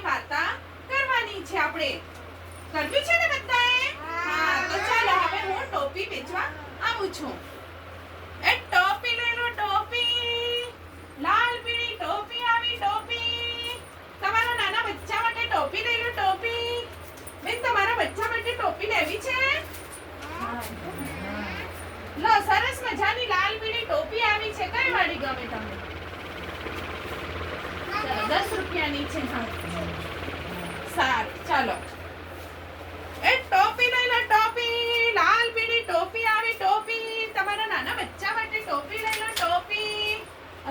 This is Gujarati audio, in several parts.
ટોપીની વાર્તા કરવાની છે આપણે. કરવી છે ને બધાએ? હા, તો ચાલો હવે હું ટોપી વેચવા આવું છું. એ ટોપી લઈ લો, ટોપી. લાલ પીળી ટોપી આવી, ટોપી. તમારા નાના બચ્ચા માટે ટોપી લઈ લો, ટોપી. બેન, તમારા બચ્ચા માટે ટોપી લેવી છે? લો, સરસ મજાની લાલ પીળી ટોપી આવી છે. કઈ વાળી ગમે તમને? 10 રૂપિયાની છે. હા, સારું, ચાલો. એ ટોપી લઈ લો, ટોપી. લાલ પીળી ટોપી આવી, ટોપી. તમારા નાના બચ્ચા માટે ટોપી લઈ લો, ટોપી.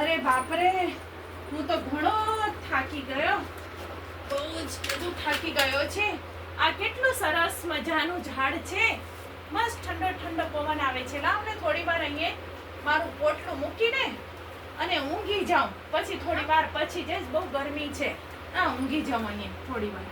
અરે બાપરે, હું તો ઘણો થાકી ગયો. બહુ જ બધું થાકી ગયો છે. આ કેટલું સરસ મજાનું ઝાડ છે. મસ્ત ઠંડો ઠંડો પવન આવે છે. લાવ ને થોડી વાર અહીંયા મારું પોટલું મૂકીને અને ઊંઘી જાઉં. પછી થોડી વાર પછી જઈશ. બહુ ગરમી છે. હા, ઊંઘી જાઉં અહીંયા થોડી વાર.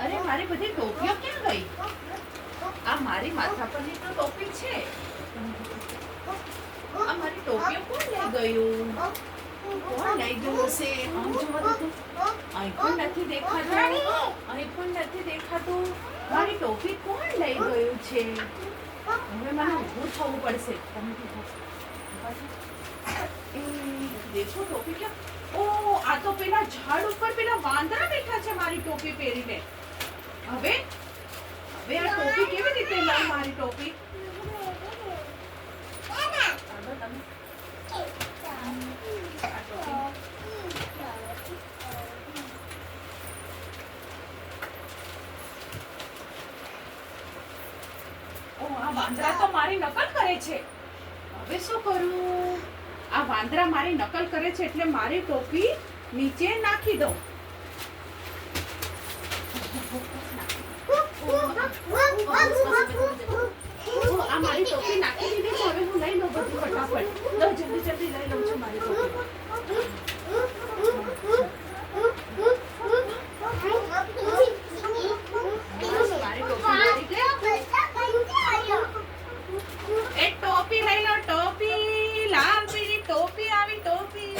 અરે મારી બધી ટોપીઓ ક્યાં ગઈ? આ મારી માથા પરની તો ટોપી છે. આ મારી ટોપીઓ કોણ લઈ ગયું? કોણ લઈ ગયું હશે? આમ જોવા દો. અહીં પણ નથી દેખાતું. અહીં પણ નથી દેખાતું. મારી ટોપી કોણ લઈ ગયું છે? હવે મને ઊભું થવું પડશે. દેખો ટોપી ક્યાં? ઓ, આ તો પેલા ઝાડ ઉપર પેલા વાંદરા બેઠા છે મારી ટોપી પહેરીને. હવે આ ટોપી કેવી રીતે લઈ? મારી ટોપી આ વાંદરા તો મારી નકલ કરે છે. હવે શું કરું? આ વાંદરા મારી નકલ કરે છે એટલે મારી ટોપી નીચે નાખી દઉં. આ મારી ટોપી નાખી દીધી છે. હવે હું લઈ લઉં બધું ફટાફટ. લો, જલ્દી જલ્દી લઈ લઉં છું મારી ટોપી. એ ટોપી લઈ લો, ટોપી. લાલ પીળી ટોપી આવી, ટોપી.